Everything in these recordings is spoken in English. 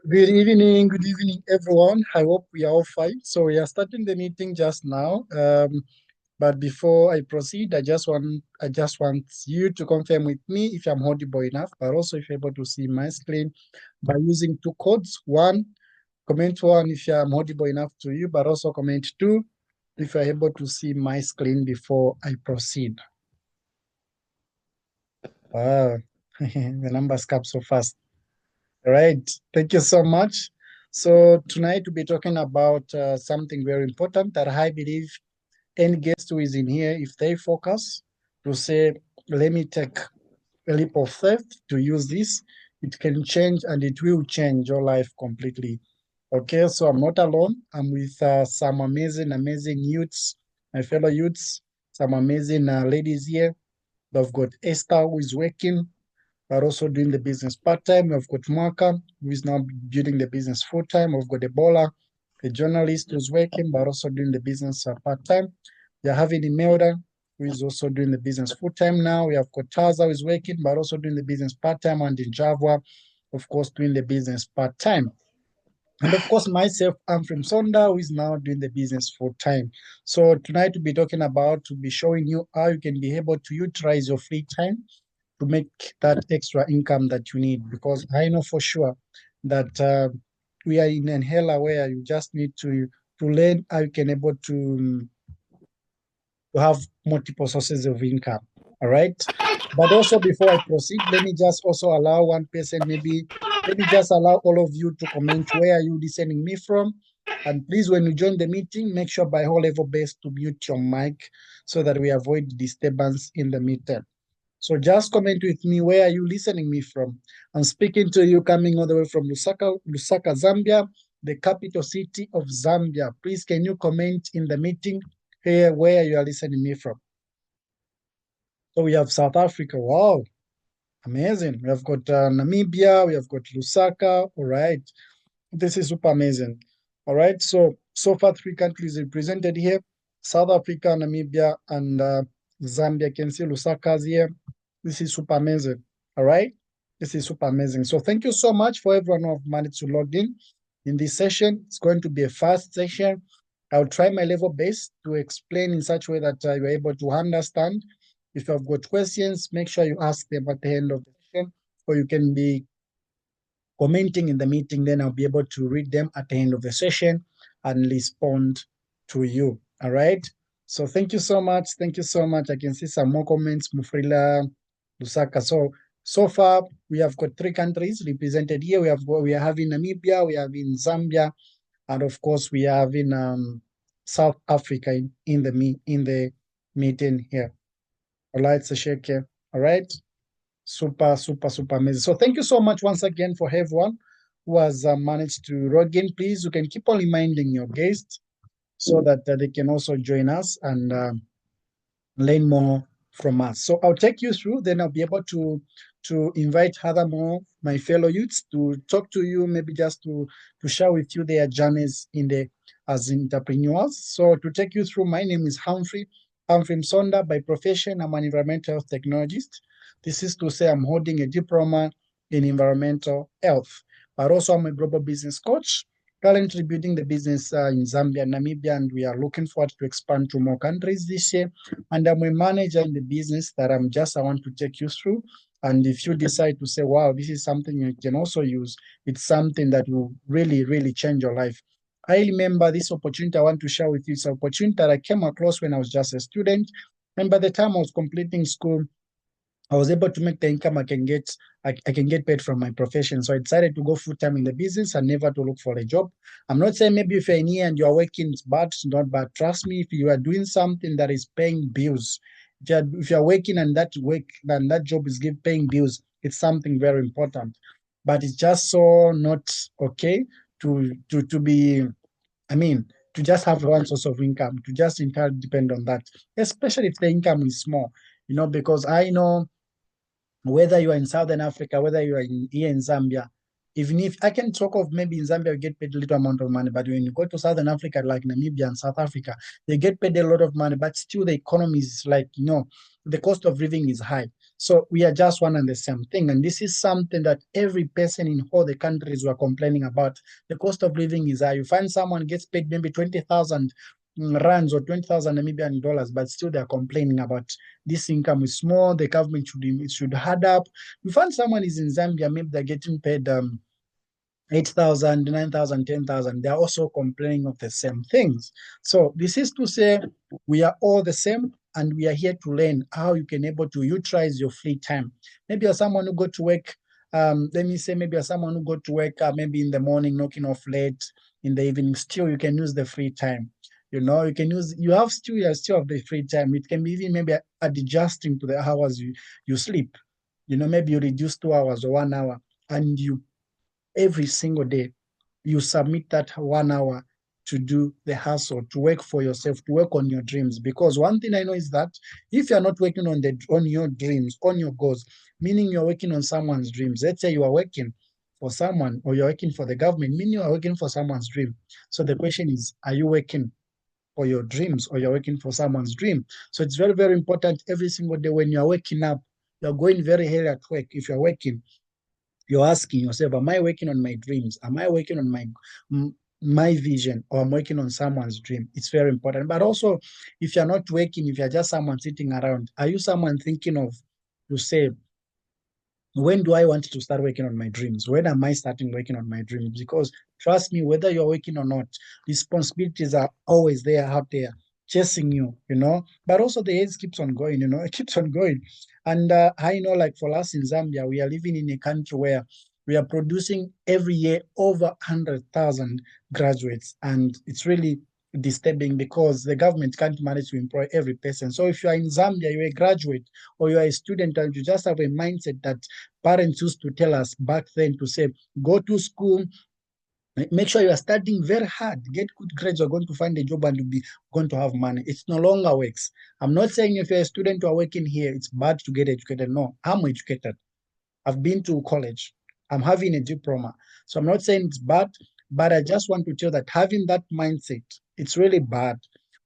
Good evening, everyone. I hope we are all fine. So we are starting the meeting just now. But before I proceed, I just want you to confirm with me if I'm audible enough, but also if you're able to see my screen by using two codes. One, comment one if I'm audible enough to you, but also comment two if you're able to see my screen before I proceed. Wow, the numbers come so fast. All right, thank you so much. So tonight we'll be talking about something very important that I believe any guest who is in here, if they focus to say, let me take a leap of faith to use this, it can change and it will change your life completely. Okay, so I'm not alone. I'm with some amazing youths, my fellow youths, some amazing ladies here. We've got Esther who is working are also doing the business part-time. We've got Mwaka, who is now building the business full-time. We've got Ebola, a journalist who's working, but also doing the business part-time. We are having Imelda, who is also doing the business full-time now. We have Kotaza, who is working, but also doing the business part-time, and in Java, of course, doing the business part-time. And of course, myself, I'm from Sonda, who is now doing the business full time. So tonight we'll be talking about, to be showing you how you can be able to utilize your free time to make that extra income that you need. Because I know for sure that we are in an era where you just need to learn how you can able to have multiple sources of income. All right. But also before I proceed, let me just also allow one person, maybe let me just allow all of you to comment where are you listening me from. And please, when you join the meeting, make sure by all level best to mute your mic so that we avoid disturbance in the meeting. So just comment with me, where are you listening me from? I'm speaking to you coming all the way from Lusaka, Zambia, the capital city of Zambia. Please, can you comment in the meeting here where you are listening me from? So we have South Africa. Wow, amazing. We have got Namibia, we have got Lusaka. All right. This is super amazing. All right. So far, three countries represented here: South Africa, Namibia, and Zambia. You can see Lusaka's here. This is super amazing. All right. This is super amazing. So thank you so much for everyone who have managed to log in this session. It's going to be a fast session. I'll try my level best to explain in such a way that you're able to understand. If you have got questions, make sure you ask them at the end of the session, or you can be commenting in the meeting. Then I'll be able to read them at the end of the session and respond to you. All right. So thank you so much. Thank you so much. I can see some more comments. Mufrila, Lusaka. So far we have got three countries represented here. We are having Namibia, we have in Zambia, and of course we are having South Africa in the meeting here. All right, so shake here. All right. Super, super amazing. So thank you so much once again for everyone who has managed to log in. Please, you can keep on reminding your guests so that they can also join us and learn more from us. So I'll take you through, then I'll be able to invite other more my fellow youths to talk to you, maybe just to share with you their journeys as entrepreneurs. So to take you through, my name is Humphrey. I'm from Sonda by profession. I'm an environmental health technologist. This is to say I'm holding a diploma in environmental health, but also I'm a global business coach, currently building the business in Zambia and Namibia, and we are looking forward to expand to more countries this year. And I'm a manager in the business that I want to take you through. And if you decide to say, wow, this is something you can also use, it's something that will really change your life. I remember this opportunity I want to share with you. It's an opportunity that I came across when I was just a student. And by the time I was completing school, I was able to make the income I can get paid from my profession. So I decided to go full time in the business and never to look for a job. I'm not saying maybe if you're in here and you're working, it's bad, it's not bad. Trust me, if you are doing something that is paying bills, if you're working and that job is paying bills, it's something very important. But it's just so not okay to be, I mean, to just have one source of income, to just entirely depend on that, especially if the income is small, because I know whether you are in Southern Africa, whether you are here in Zambia, even if I can talk of maybe in Zambia, you get paid a little amount of money, but when you go to Southern Africa, like Namibia and South Africa, they get paid a lot of money, but still the economy is like, the cost of living is high. So we are just one and the same thing. And this is something that every person in all the countries were complaining about. The cost of living is high. You find someone gets paid maybe 20,000 rands or 20,000 Namibian dollars, but still they're complaining about this income is small. The government should add up. You find someone is in Zambia, maybe they're getting paid 8,000, 9,000, 10,000. They're also complaining of the same things. So this is to say we are all the same and we are here to learn how you can able to utilize your free time. Maybe you're someone who go to work, let me say maybe you're someone who go to work maybe in the morning, knocking off late, in the evening, still you can use the free time. You can use, you still have the free time. It can be even maybe adjusting to the hours you sleep. Maybe you reduce 2 hours or 1 hour and you every single day you submit that 1 hour to do the hustle, to work for yourself, to work on your dreams. Because one thing I know is that if you're not working on your dreams, on your goals, meaning you're working on someone's dreams, let's say you are working for someone or you're working for the government, meaning you are working for someone's dream. So the question is, are you working for your dreams or you're working for someone's dream? So it's very, very important every single day when you're waking up, you're going very early at work. If you're working, you're asking yourself, am I working on my dreams? Am I working on my vision, or I'm working on someone's dream? It's very important. But also, if you're not working, if you're just someone sitting around, are you someone thinking of to say, when do I want to start working on my dreams? When am I starting working on my dreams? Because trust me, whether you're working or not, responsibilities are always there out there chasing you. But also the age keeps on going, it keeps on going. And I know, like for us in Zambia, we are living in a country where we are producing every year over 100,000 graduates. And it's really disturbing because the government can't manage to employ every person. So if you are in Zambia, you're a graduate or you're a student and you just have a mindset that parents used to tell us back then to say, go to school, make sure you are studying very hard, get good grades, you're going to find a job and you'll be going to have money. It's no longer works. I'm not saying if you're a student who are working here, it's bad to get educated. No, I'm educated. I've been to college. I'm having a diploma. So I'm not saying it's bad, but I just want to tell that having that mindset, it's really bad.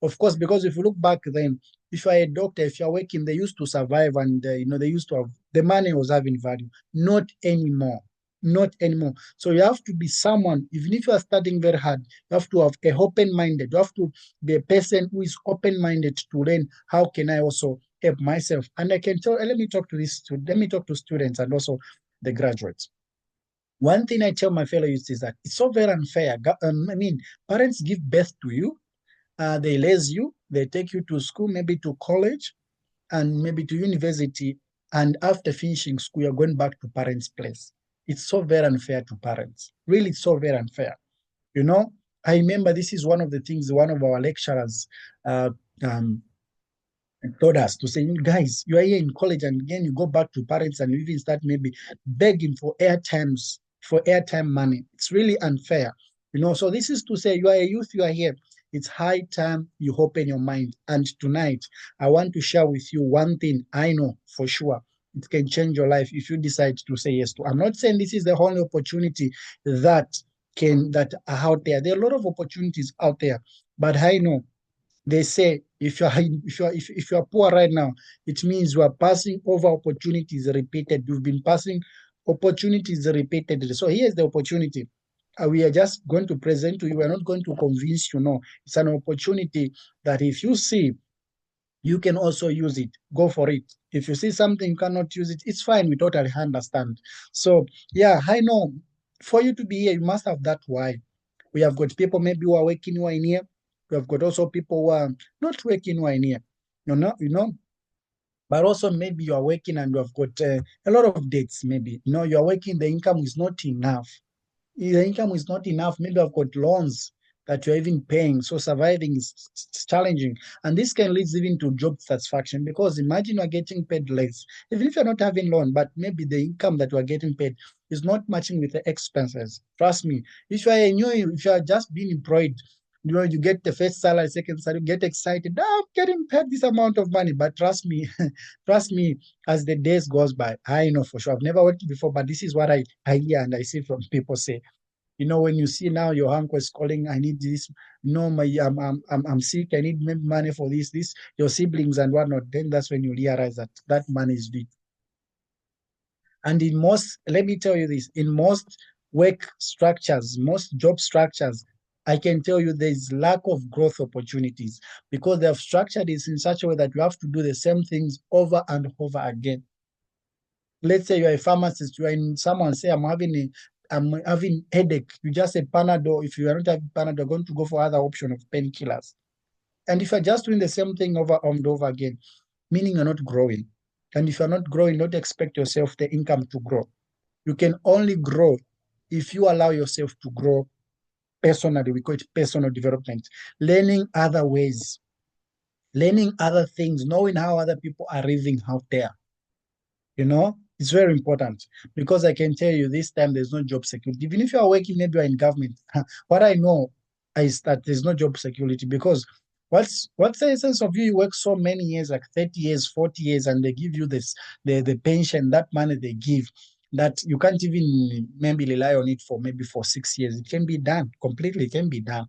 Of course, because if you look back then, if you're a doctor, if you're working, they used to survive and, they used to have, the money was having value. Not anymore. Not anymore. So you have to be someone, even if you are studying very hard, you have to have a open-minded. You have to be a person who is open-minded to learn how can I also help myself. And I can tell, let me talk to students and also the graduates. One thing I tell my fellow youth is that it's so very unfair. Parents give birth to you, they raise you, they take you to school, maybe to college and maybe to university. And after finishing school, you're going back to parents' place. It's so very unfair to parents. Really, it's so very unfair. I remember this is one of the things one of our lecturers uh, um, told us to say, guys, you are here in college and again you go back to parents and you even start maybe begging for airtime money. It's really unfair. So this is to say you are a youth, you are here. It's high time you open your mind. And tonight, I want to share with you one thing I know for sure. It can change your life if you decide to say yes to. I'm not saying this is the only opportunity that are out there. There are a lot of opportunities out there, but I know they say if you are poor right now, it means you are passing over opportunities repeated. You've been passing opportunities repeatedly. So here's the opportunity. We are just going to present to you. We're not going to convince you. No, it's an opportunity that if you see, you can also use it. Go for it. If you see something you cannot use it, it's fine. We totally understand. So yeah, I know for you to be here, you must have that why. We have got people maybe who are working who are in here. We have got also people who are not working who are in here. But also maybe you are working and you have got a lot of debts. Maybe you are working, the income is not enough. The income is not enough. Maybe I've got loans that you're even paying. So surviving is challenging. And this can lead even to job satisfaction because imagine you're getting paid less. Even if you're not having loan, but maybe the income that you are getting paid is not matching with the expenses. Trust me. If you are just being employed, you get the first salary, second salary, you get excited. I'm getting paid this amount of money. But trust me, trust me, as the days goes by, I know for sure. I've never worked before, but this is what I hear and I see from people say. When you see now your uncle is calling, I need this. I'm sick. I need money for this. Your siblings and whatnot. Then that's when you realize that money is big. And in most, let me tell you this, in most work structures, most job structures, I can tell you there's lack of growth opportunities because they have structured this in such a way that you have to do the same things over and over again. Let's say you're a pharmacist, you are in someone say I'm having headache. You just say Panadol. If you are not having Panadol, you're going to go for other option of painkillers. And if you're just doing the same thing over and over again, meaning you're not growing. And if you're not growing, don't expect yourself the income to grow. You can only grow if you allow yourself to grow personally. We call it personal development, learning other ways, learning other things, knowing how other people are living out there. It's very important because I can tell you this time there's no job security. Even if you are working, maybe you're in government, what I know is that there's no job security because what's the essence of you work so many years, like 30 years, 40 years, and they give you the pension, that money they give, that you can't even maybe rely on it for maybe for 6 years. It can be done completely, it can be done.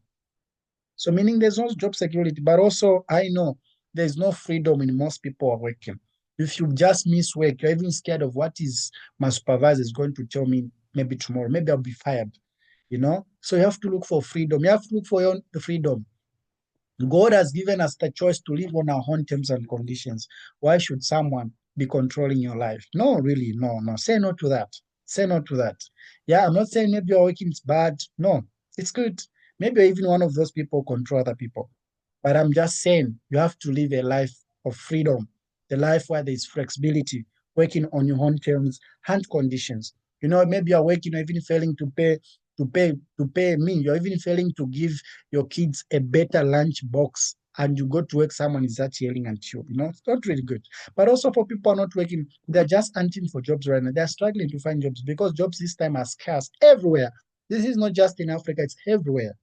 So meaning there's no job security, but also I know there's no freedom in most people are working. If you just miss work, you're even scared of what is my supervisor is going to tell me maybe tomorrow. Maybe I'll be fired. So you have to look for freedom. You have to look for your own freedom. God has given us the choice to live on our own terms and conditions. Why should someone be controlling your life? No, really, no, no. Say no to that. Say no to that. Yeah, I'm not saying maybe your working is bad. No, it's good. Maybe you're even one of those people who control other people. But I'm just saying you have to live a life of freedom, the life where there's flexibility, working on your own terms and conditions. Maybe you're working or even failing to pay me. You're even failing to give your kids a better lunch box and you go to work, someone is that yelling at you. It's not really good. But also for people who are not working, they're just hunting for jobs right now. They're struggling to find jobs because jobs this time are scarce everywhere. This is not just in Africa, it's everywhere.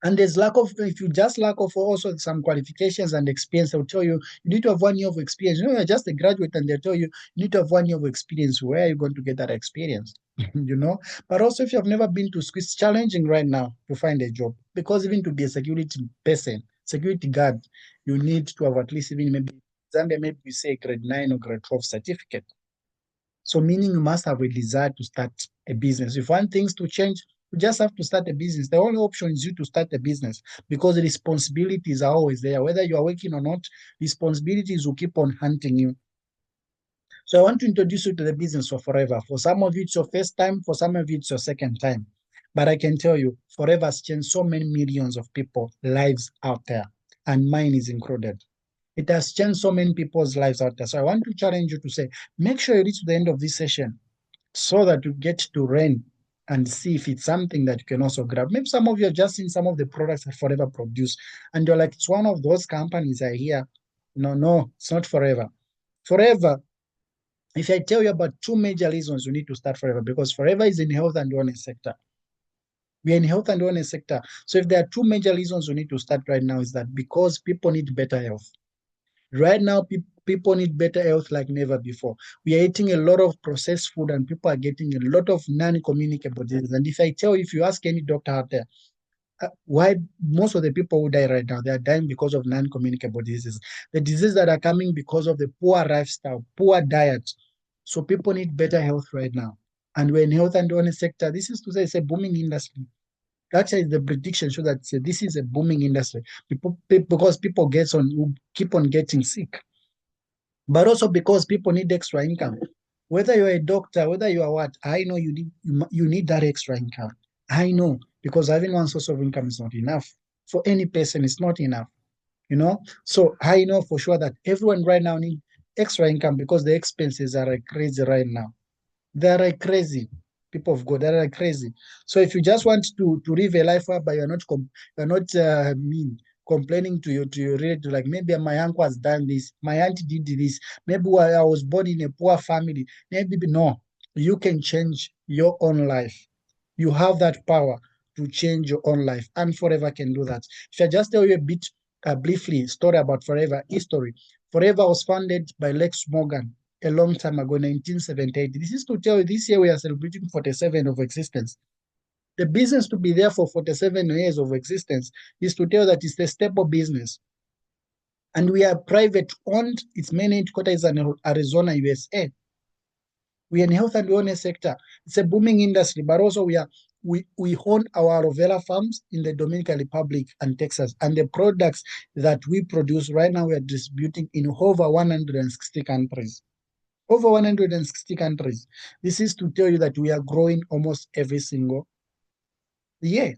And there's if you just lack of also some qualifications and experience, they'll tell you need to have 1 year of experience. You're just a graduate and they'll tell you need to have 1 year of experience. Where are you going to get that experience? you know? But also if you have never been to school, it's challenging right now to find a job because even to be a security person, security guard, you need to have at least even maybe Zambia, maybe we say grade 9 or grade 12 certificate. So meaning you must have a desire to start a business. If you want things to change, you just have to start a business. The only option is you to start a business because the responsibilities are always there. Whether you are working or not, responsibilities will keep on hunting you. So I want to introduce you to the business of Forever. For some of you, it's your first time. For some of you, it's your second time. But I can tell you, Forever has changed so many millions of people lives out there, and mine is included. It has changed so many people's lives out there. So I want to challenge you to say, make sure you reach the end of this session so that you get to learn and see if it's something that you can also grab. Maybe some of you have just seen some of the products that Forever produce, and you're like, it's one of those companies I hear. No, it's not Forever. Forever, if I tell you about two major reasons you need to start Forever, because Forever is in health and wellness sector. We are in health and wellness sector. So if there are two major reasons you need to start right now, is that because people need better health. Right now, people need better health like never before. We are eating a lot of processed food and people are getting a lot of non-communicable diseases. And if you ask any doctor out there, why most of the people who die right now, they are dying because of non-communicable diseases. The diseases that are coming because of the poor lifestyle, poor diet. So people need better health right now. And we're in health and wellness sector. This is to say it's a booming industry. Actually, the prediction show that this is a booming industry because people keep on getting sick, but also because people need extra income. Whether you're a doctor, whether you are what, I know you need that extra income. I know because having one source of income is not enough for any person. It's not enough. So I know for sure that everyone right now need extra income because the expenses are like crazy right now. They are like crazy. People of God, they are like crazy. So if you just want to live a life whereby you're not complaining to your relative, like maybe my uncle has done this, my auntie did this, maybe I was born in a poor family, maybe no, you can change your own life. You have that power to change your own life, and Forever can do that. If I just tell you a bit briefly story about Forever history. Forever was founded by Lex Morgan a long time ago, 1978. This is to tell you this year we are celebrating 47 of existence. The business to be there for 47 years of existence is to tell that it's a stable business. And we are private owned. Its main headquarters is in Arizona, USA. We're in health and wellness sector. It's a booming industry, but also we own our aloe vera farms in the Dominican Republic and Texas. And the products that we produce right now, we are distributing in over 160 countries. Over 160 countries. This is to tell you that we are growing almost every single year.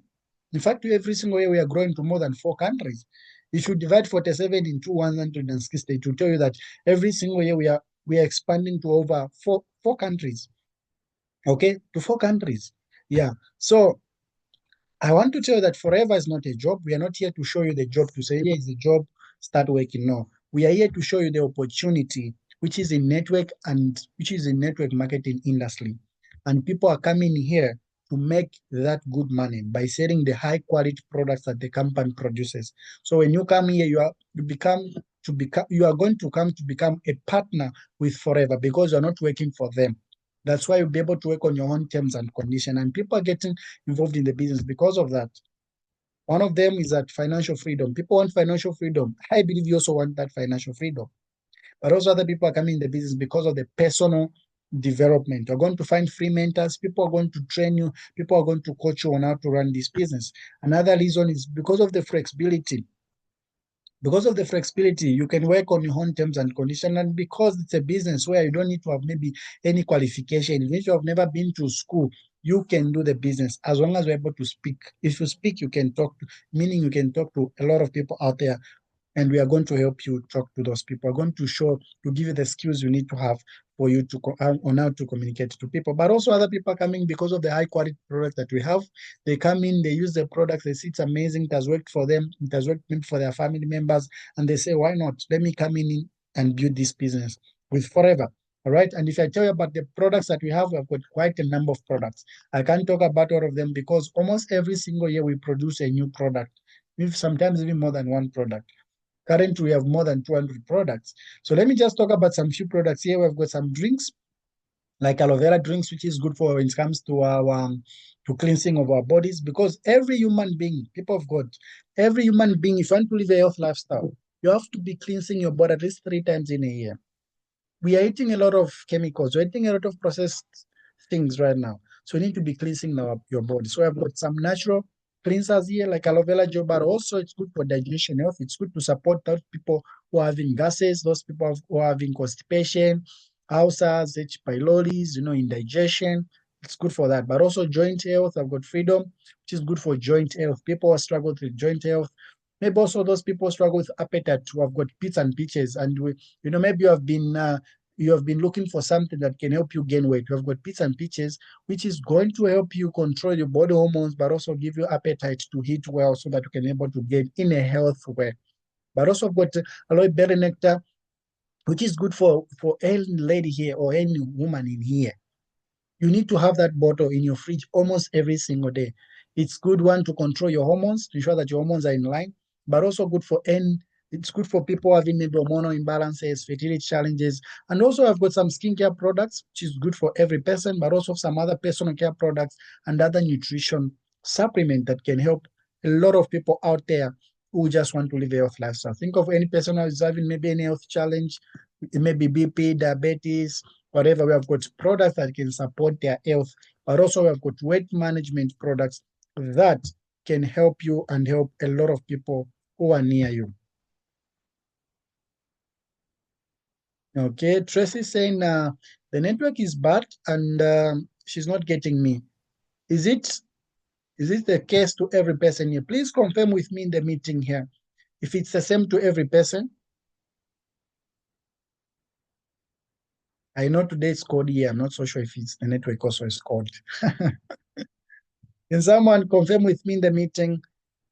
In fact, every single year we are growing to more than 4 countries. If you divide 47 into 160, it will tell you that every single year we are expanding to over four countries. Okay, to 4 countries. Yeah. So I want to tell you that forever is not a job. We are not here to show you the job to say, here is the job, start working. No. We are here to show you the opportunity, which is in network marketing industry. And people are coming here to make that good money by selling the high quality products that the company produces. So when you come here, you are going to come to become a partner with Forever because you're not working for them. That's why you'll be able to work on your own terms and conditions. And people are getting involved in the business because of that. One of them is that financial freedom. People want financial freedom. I believe you also want that financial freedom. But also other people are coming in the business because of the personal development. You're going to find free mentors. People are going to train you. People are going to coach you on how to run this business. Another reason is because of the flexibility. Because of the flexibility, you can work on your own terms and conditions. And because it's a business where you don't need to have maybe any qualification, if you have never been to school, you can do the business as long as you're able to speak. If you speak, you can talk, meaning you can talk to a lot of people out there, and we are going to help you talk to those people. We're going to give you the skills you need to have for you to on how to communicate to people. But also other people are coming because of the high quality product that we have. They come in, they use the product, they see it's amazing, it has worked for them, it has worked for their family members, and they say, why not? Let me come in and build this business with Forever. All right. And if I tell you about the products that we have, we've got quite a number of products. I can't talk about all of them because almost every single year we produce a new product, sometimes even more than one product. Currently, we have more than 200 products. So let me just talk about some few products here. We've got some drinks, like aloe vera drinks, which is good for when it comes to our to cleansing of our bodies. Because every human being, people of God, every human being, if you want to live a healthy lifestyle, you have to be cleansing your body at least 3 times in a year. We are eating a lot of chemicals. We're eating a lot of processed things right now. So we need to be cleansing your body. So I've got some natural cleansers here, like aloe vera gel, but also it's good for digestion health. It's good to support those people who are having gases, those people who are having constipation, ulcers, H. pylori, indigestion. It's good for that. But also joint health. I've got Freedom, which is good for joint health. People who struggle with joint health. Maybe also those people struggle with appetite who have got pits and pitches, and maybe you have been looking for something that can help you gain weight. You have got pits and pitches, which is going to help you control your body hormones, but also give you appetite to eat well so that you can be able to gain in a healthy way. But also I've got aloe berry nectar, which is good for any lady here or any woman in here. You need to have that bottle in your fridge almost every single day. It's good one to control your hormones, to ensure that your hormones are in line, but also good for it's good for people having maybe hormonal imbalances, fertility challenges. And also I've got some skincare products, which is good for every person, but also some other personal care products and other nutrition supplement that can help a lot of people out there who just want to live a healthy lifestyle. Think of any person who is having maybe any health challenge, it may be BP, diabetes, whatever. We have got products that can support their health, but also we have got weight management products that can help you and help a lot of people who are near you. Okay, Tracy saying the network is bad and she's not getting me. Is it the case to every person here? Please confirm with me in the meeting here if it's the same to every person. I know today it's called here. I'm not so sure if it's the network also is called. Can someone confirm with me in the meeting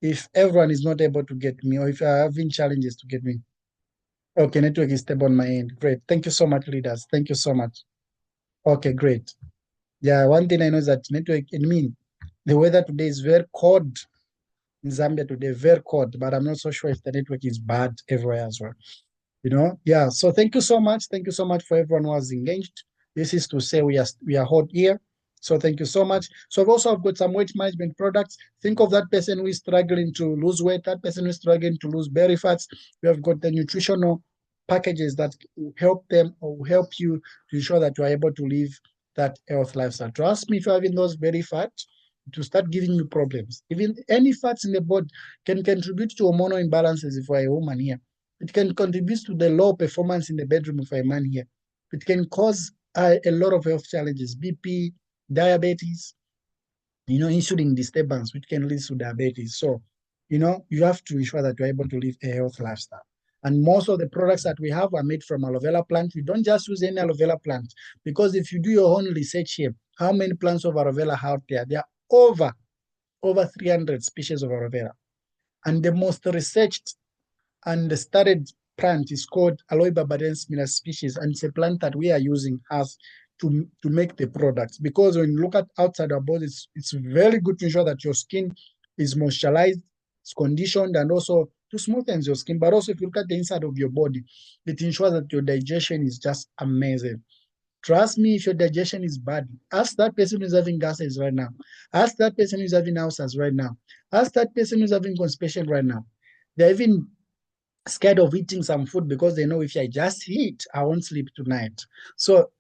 if everyone is not able to get me or if you're having challenges to get me? Okay, network is stable on my end. Great. Thank you so much, leaders. Thank you so much. Okay, great. Yeah, one thing I know is that network, the weather today is very cold in Zambia today, very cold, but I'm not so sure if the network is bad everywhere as well. Yeah. So thank you so much. Thank you so much for everyone who has engaged. This is to say we are hot here. So thank you so much. So I've also got some weight management products. Think of that person who is struggling to lose weight, that person who is struggling to lose belly fats. We have got the nutritional packages that will help them or will help you to ensure that you are able to live that health lifestyle. Trust me, if you're having those very fats, it will start giving you problems. Even any fats in the body can contribute to hormonal imbalances if you're a woman here. It can contribute to the low performance in the bedroom if you're a man here. It can cause a lot of health challenges, BP, diabetes, insulin disturbance, which can lead to diabetes. So, you have to ensure that you're able to live a healthy lifestyle. And most of the products that we have are made from aloe vera plant. We don't just use any aloe vera plant, because if you do your own research here, how many plants of aloe vera out there? There are over 300 species of aloe vera. And the most researched and studied plant is called Aloe barbadense minor species, and it's a plant that we are using as to make the products. Because when you look at outside our bodies, it's very good to ensure that your skin is moisturized, it's conditioned, and also to smoothen your skin. But also, if you look at the inside of your body, it ensures that your digestion is just amazing. Trust me, if your digestion is bad, ask that person who's having gases right now. Ask that person who's having ulcers right now. Ask that person who's having constipation right now. They're even scared of eating some food because they know if I just eat, I won't sleep tonight. So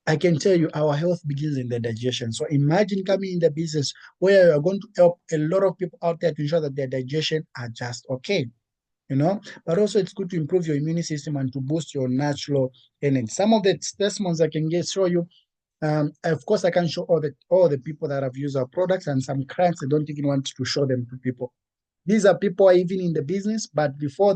I can tell you our health begins in the digestion. So imagine coming in the business where you're going to help a lot of people out there to ensure that their digestion are just okay. But also it's good to improve your immune system and to boost your natural energy. Some of the testimonies I can show you. Of course, I can show all the people that have used our products, and some clients, I don't even want to show them to people. These are people even in the business, but before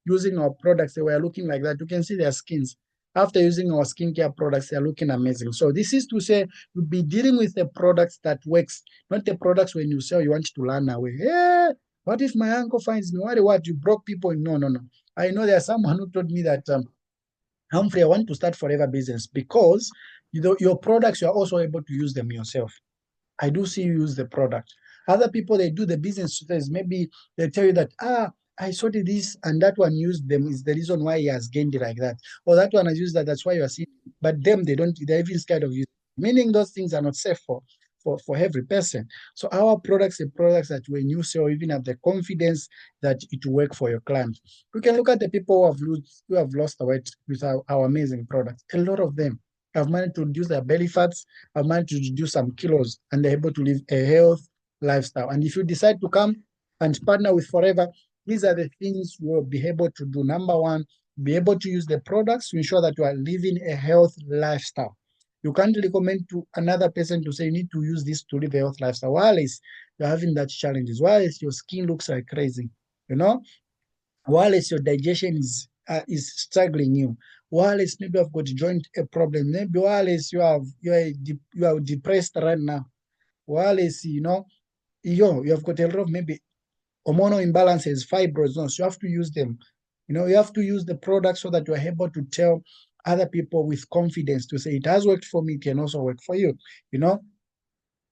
using our products, they were looking like that. You can see their skins. After using our skincare products, they're looking amazing. So this is to say you'll be dealing with the products that works, not the products when you sell, you want to run away. Hey, what if my uncle finds me? What you broke people? No, no, no. I know there's someone who told me that Humphrey, I want to start forever business because your products, you're also able to use them yourself. I do see you use the product. Other people, they do the business maybe they tell you that, I saw this and that one used them is the reason why he has gained it like that. Or that one has used that, that's why you are seeing. But them, they're even scared of you. Meaning those things are not safe for every person. So our products are products that when you sell, even have the confidence that it will work for your client. We can look at the people who have lost weight with our amazing products. A lot of them have managed to reduce their belly fats, have managed to reduce some kilos, and they're able to live a health lifestyle. And if you decide to come and partner with Forever, these are the things you will be able to do. Number one, be able to use the products to ensure that you are living a health lifestyle. You can't recommend to another person to say you need to use this to live a health lifestyle. While you're having that challenges, while your skin looks like crazy, while your digestion is struggling you, while maybe I've got joint a problem, maybe while you are depressed right now, while you have got a lot of maybe hormonal imbalances, fibroids, so you have to use them. You have to use the product so that you are able to tell other people with confidence to say it has worked for me, it can also work for you.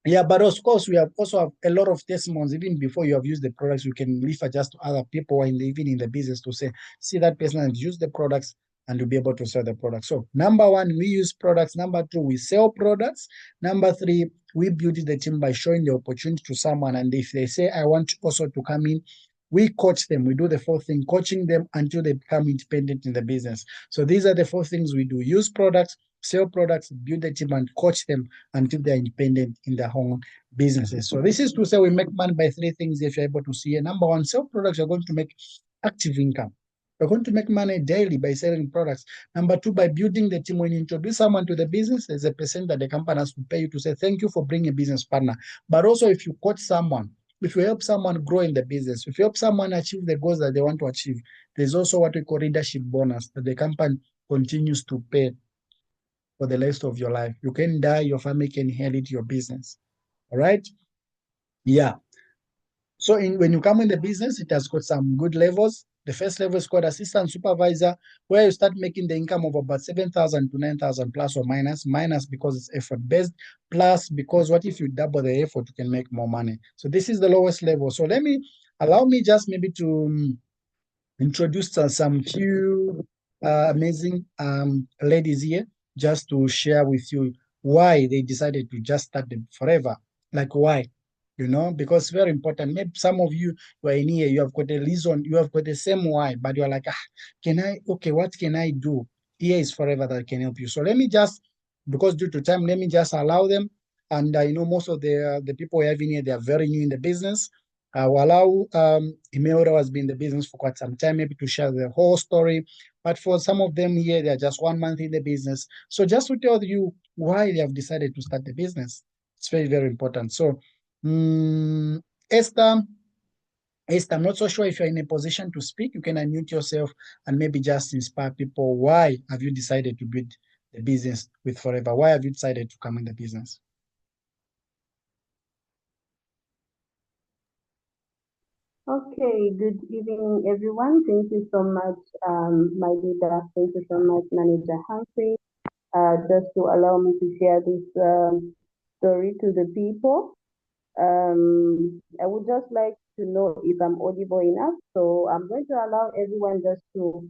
Yeah, but of course, we have also have a lot of testimonies. Even before you have used the products, you can refer just to other people and even in the business to say, see that person has used the products and you'll be able to sell the products. So number one, we use products. Number two, we sell products. Number three, we build the team by showing the opportunity to someone. And if they say, I want also to come in, we coach them. We do the fourth thing, coaching them until they become independent in the business. So these are the four things we do: use products, sell products, build a team, and coach them until they're independent in their own businesses. So this is to say we make money by three things if you're able to see it. Number one, sell products, you're going to make active income. You're going to make money daily by selling products. Number two, by building the team. When you introduce someone to the business, there's a percent that the company has to pay you to say, thank you for bringing a business partner. But also if you coach someone, if you help someone grow in the business, if you help someone achieve the goals that they want to achieve, there's also what we call leadership bonus that the company continues to pay for the rest of your life. You can die, your family can inherit your business. All right? Yeah. So when you come in the business, it has got some good levels. The first level is called assistant supervisor, where you start making the income of about 7,000 to 9,000 plus or minus. Minus because it's effort based, plus because what if you double the effort, you can make more money. So this is the lowest level. So allow me just maybe to introduce some few amazing ladies here, just to share with you why they decided to just start them Forever. Like why? Because it's very important. Maybe some of you who are in here, you have got a reason, you have got the same why, but you're like, what can I do? Here is Forever that can help you. So let me just because due to time, let me just allow them. And I know most of the people we have in here, they are very new in the business. I will allow Imelda, who has been in the business for quite some time, maybe to share the whole story. But for some of them here, they are just 1 month in the business. So just to tell you why they have decided to start the business, it's very, very important. So, Esther, I'm not so sure if you're in a position to speak. You can unmute yourself and maybe just inspire people. Why have you decided to build the business with Forever? Why have you decided to come in the business? Okay, good evening, everyone. Thank you so much, my leader. Thank you so much, Manager Humphrey, just to allow me to share this story to the people. I would just like to know if I'm audible enough. So I'm going to allow everyone just to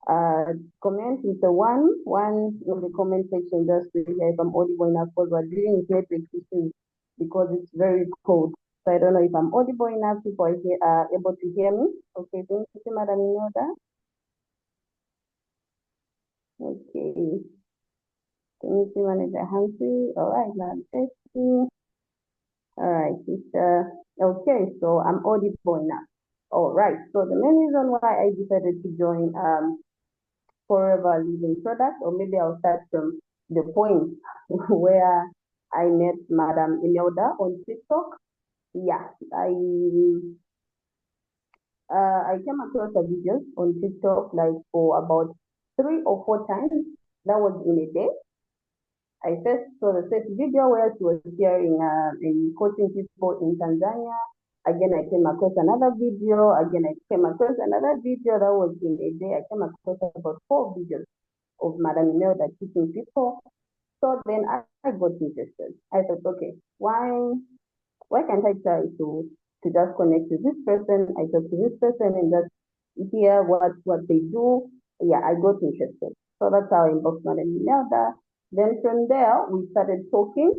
comment with the one in the comment section just to hear if I'm audible enough, because we're dealing with network issues because it's very cold. So I don't know if I'm audible enough, people are able to hear me. Okay, thank you, Madam Imelda. Okay. Thank you, Manager Humphrey. All right, Madam Tessie. All right, okay, so I'm audible enough. All right, so the main reason why I decided to join Forever Living Product, or maybe I'll start from the point where I met Madam Imelda on TikTok. Yeah, I came across her videos on TikTok like for about 3 or 4 times. That was in a day. I first saw the first video where she was sharing in coaching people in Tanzania. Again, I came across another video. Again, I came across another video that was in a day. I came across about 4 videos of Madam Imelda teaching people. So then I got interested. I thought, okay, why can't I try to just connect to this person? I talk to this person and just hear what they do. Yeah, I got interested. So that's how I inboxed Madam Imelda. Then from there, we started talking.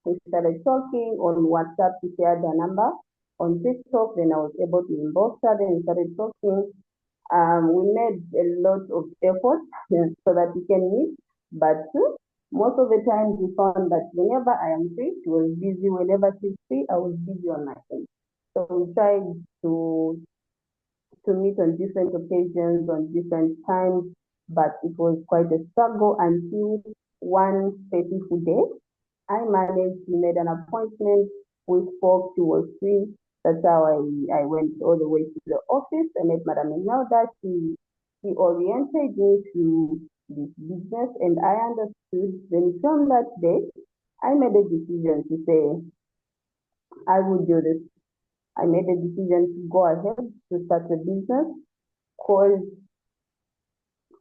We started talking on WhatsApp. She shared her number on TikTok. Then I was able to inbox her. Then we started talking. We made a lot of effort so that we can meet. But most of the time, we found that whenever I am free, she was busy. Whenever she's free, I was busy on my phone. So we tried to meet on different occasions, on different times, but it was quite a struggle until one fateful day, I managed to make an appointment. We spoke, she was free. That's how I went all the way to the office. I met Madam Imelda. She oriented me to this business and I understood. Then from that day, I made a decision to say, I would do this. I made a decision to go ahead to start a business because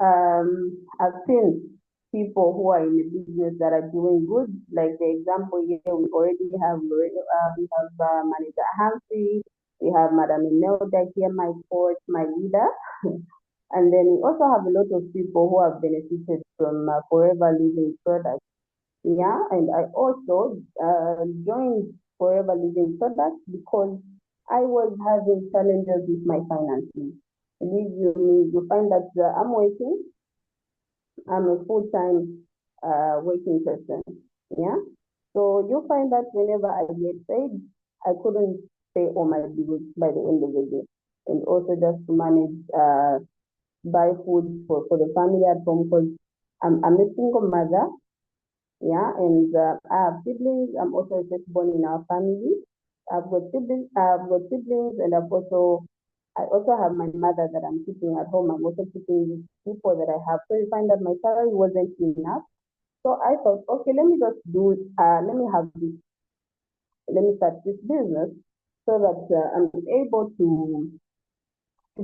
I've seen people who are in the business that are doing good. Like the example here, we already have Manager Humphrey, we have Madam Imelda here, my coach, my leader. And then we also have a lot of people who have benefited from Forever Living Products. Yeah, and I also joined Forever Living Products because I was having challenges with my finances. Believe you find that I'm working. I'm a full-time working person. Yeah. So you find that whenever I get paid, I couldn't pay all my bills by the end of the day, and also just to manage buy food for the family at home because I'm a single mother. Yeah, and I have siblings. I'm also a firstborn in our family. I've got siblings, and I also have my mother that I'm keeping at home. I'm also keeping people that I have. So you find that my salary wasn't enough. So I thought, okay, let me just let me have this, let me start this business so that I'm able to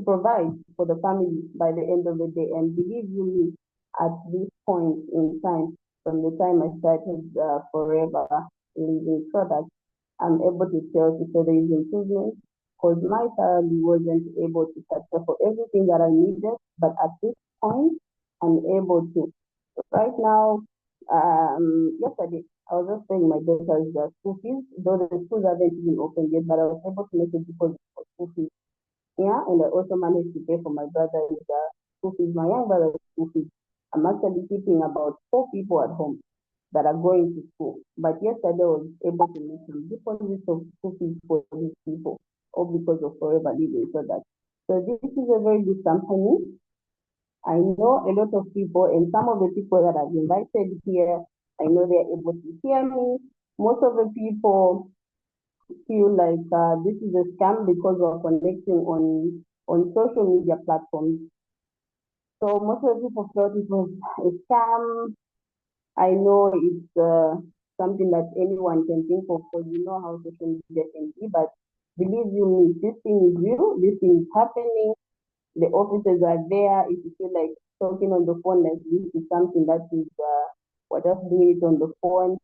provide for the family by the end of the day. And believe you me, at this point in time, from the time I started Forever Living Products, I'm able to tell you so there is improvement because my salary wasn't able to cater for everything that I needed. But at this point, I'm able to. Right now, yesterday, I was just paying my daughter's school fees, though the schools haven't even opened yet, but I was able to make a deposit for school fees. Yeah, and I also managed to pay for my brother's school fees, my young brother's school fees. I'm actually keeping about 4 people at home. that are going to school. But yesterday I was able to make some deposits of school fees for these people, all because of Forever Living Products. So this is a very good company. I know a lot of people, and some of the people that I've invited here, I know they're able to hear me. Most of the people feel like this is a scam because we're connecting on social media platforms. So most of the people felt it was a scam. I know it's something that anyone can think of because you know how social media can be, but believe you me, this thing is real, this thing is happening, the officers are there. If you feel like talking on the phone like this is something that is, we're just doing it on the phone.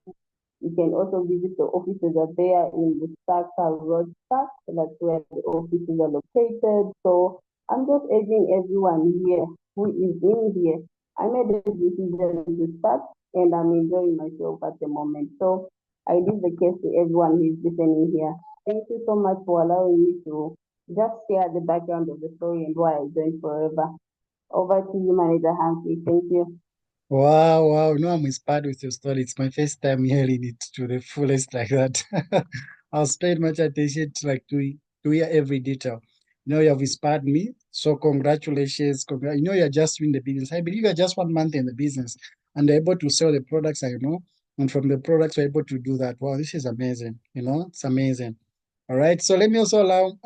You can also visit the offices are there in the Saka Road Park. That's where the offices are located. So I'm just urging everyone here who is in here. I made a decision to start and I'm enjoying myself at the moment. So I leave the case to everyone who is listening here. Thank you so much for allowing me to just share the background of the story and why I joined Forever. Over to you, Manager Hansi. Thank you. Wow, wow. No, I'm inspired with your story. It's my first time hearing it to the fullest like that. I was paying much attention to to hear every detail. You have inspired me. So congratulations. You know, you're just in the business. I believe you're just 1 month in the business and able to sell the products I know. And from the products, you're able to do that. Wow, this is amazing. It's amazing. All right. So let me also allow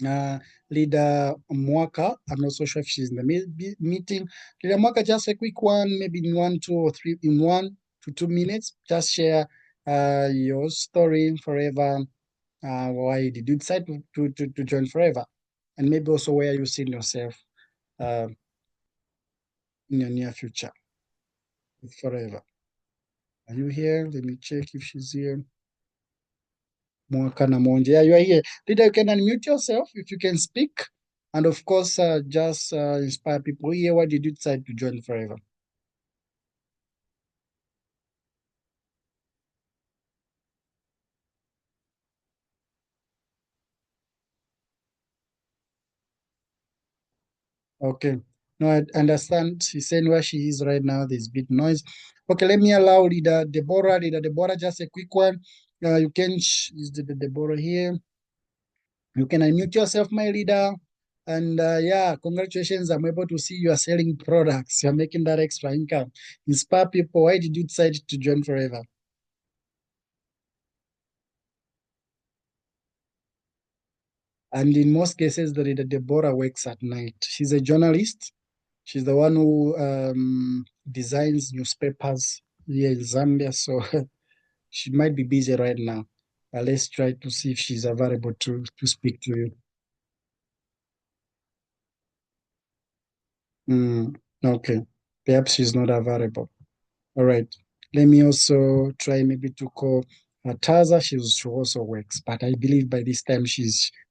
uh, Leader Mwaka. I'm not so sure if she's in the meeting. Leader Mwaka, just a quick one, maybe in 1 to 2 minutes. Just share your story Forever. Why did you decide to join Forever? And maybe also where you see yourself uh, in your near future with Forever. Are you here? Let me check if she's here. Mwaka Namonje. Yeah, you are here. Leader, you can unmute yourself if you can speak. And of course, just inspire people here. Why did you decide to join Forever? Okay. No, I understand. She's saying where she is right now. There's bit noise. Okay, let me allow Leader Deborah. Leader Deborah, just a quick one. You can, is the Deborah here? You can unmute yourself, my leader. And yeah, congratulations. I'm able to see you are selling products. You're making that extra income. Inspire people. Why did you decide to join Forever? And in most cases, the leader Deborah works at night. She's a journalist. She's the one who designs newspapers here in Zambia. So she might be busy right now. Let's try to see if she's available to speak to you. Okay. Perhaps she's not available. All right. Let me also try maybe to call Taza. She also works, but I believe by this time she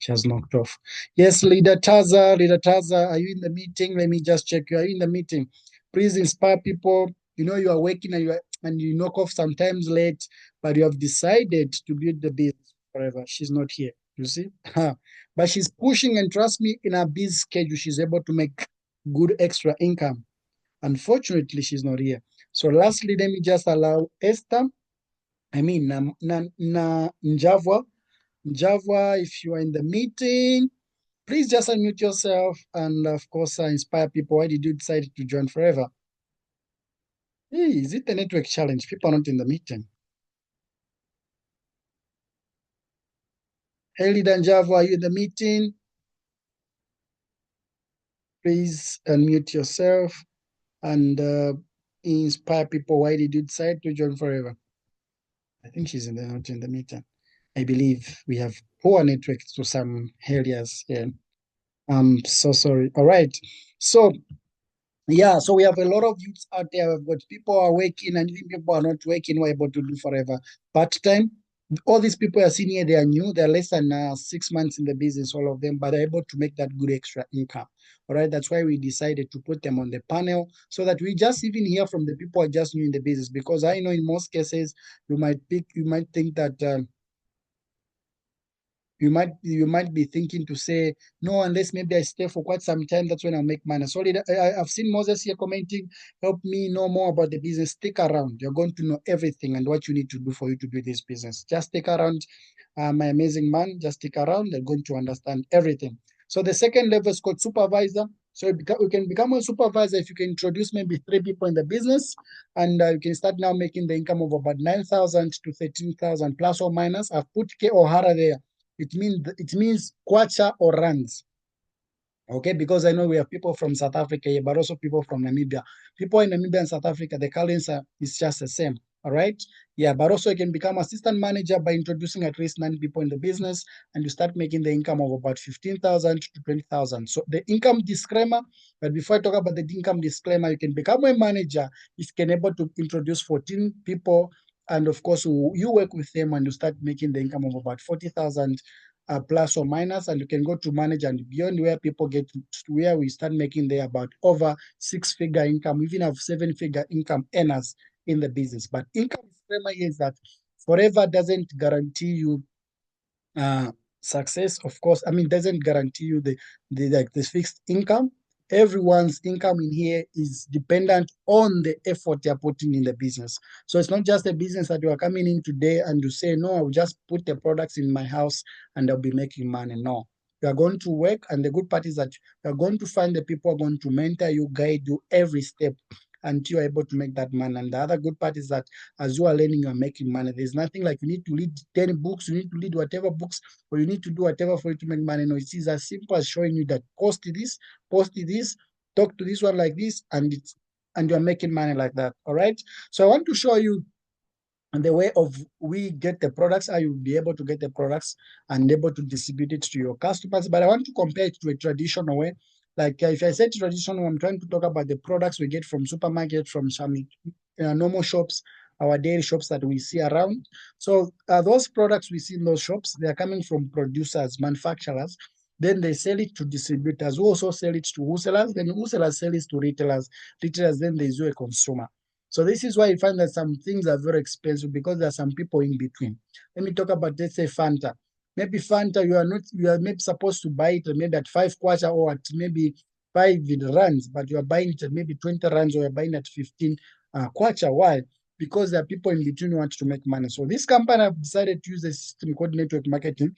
has knocked off. Yes, Leader Taza. Leader Taza, are you in the meeting? Let me just check you. Are you in the meeting? Please inspire people. You know you are working and you knock off sometimes late, but you have decided to build the business forever. She's not here. You see, but she's pushing, and trust me, in her busy schedule, she's able to make good extra income. Unfortunately, she's not here. So lastly, let me just allow Esther, Njavwa. Njavwa, if you are in the meeting, please just unmute yourself and of course inspire people. Why did you decide to join Forever? Hey, is it the network challenge? People are not in the meeting. Hey, Leader Njavwa, are you in the meeting? Please unmute yourself and inspire people. Why did you decide to join Forever? I think she's not in the meeting. I believe we have poor network to some areas here. I'm so sorry. All right. So yeah, so we have a lot of youths out there, but people are working and even people are not working, we're able to do Forever part-time. All these people are seen here, they are new, they're less than 6 months in the business, all of them, but they're able to make that good extra income. All right, that's why we decided to put them on the panel so that we just even hear from the people who are just new in the business. Because I know in most cases you might think that you might be thinking to say, no, unless maybe I stay for quite some time, that's when I'll make money. Sorry, I've seen Moses here commenting, help me know more about the business. Stick around. You're going to know everything and what you need to do for you to do this business. Just stick around, my amazing man. Just stick around. They're going to understand everything. So the second level is called supervisor. So you can become a supervisor if you can introduce maybe 3 people in the business, and you can start now making the income of about 9,000 to 13,000 plus or minus. I've put K or Hara there. It means kwacha or rands. Okay, because I know we have people from South Africa here, but also people from Namibia. People in Namibia and South Africa, the currency is just the same. All right. Yeah, but also you can become assistant manager by introducing at least 9 people in the business, and you start making the income of about 15,000 to 20,000. So the income disclaimer, but before I talk about the income disclaimer, you can become a manager if you can able to introduce 14 people, and of course you work with them and you start making the income of about 40,000 plus or minus, and you can go to manage and beyond, where people get to where we start making there about over 6-figure income, even have 7-figure income earners in the business. But income disclaimer is that forever doesn't guarantee you success. Of course, I mean, doesn't guarantee you the fixed income. Everyone's income in here is dependent on the effort you're putting in the business. So it's not just a business that you are coming in today and you say, no, I will just put the products in my house and I'll be making money. No, you are going to work, and the good part is that you're going to find the people who are going to mentor you, guide you every step until you're able to make that money. And the other good part is that as you are learning, you're making money. There's nothing like you need to read 10 books, you need to read whatever books, or you need to do whatever for you to make money. No, it is as simple as showing you that post this, talk to this one like this, and you're making money like that. All right. So I want to show you the way of we get the products, how you'll be able to get the products and able to distribute it to your customers. But I want to compare it to a traditional way. Like if I say traditional, I'm trying to talk about the products we get from supermarket, from some normal shops, our daily shops that we see around. So those products we see in those shops, they are coming from producers, manufacturers. Then they sell it to distributors, who also sell it to wholesalers. Then wholesalers sell it to retailers. Retailers, then there's you a consumer. So this is why you find that some things are very expensive, because there are some people in between. Let me talk about, let's say, Fanta. Maybe Fanta, you are maybe supposed to buy it maybe at 5 kwacha or at maybe 5 rands, but you are buying it at maybe 20 rands, or you're buying at 15 kwacha. Why? Because there are people in between who want to make money. So this company have decided to use a system called network marketing,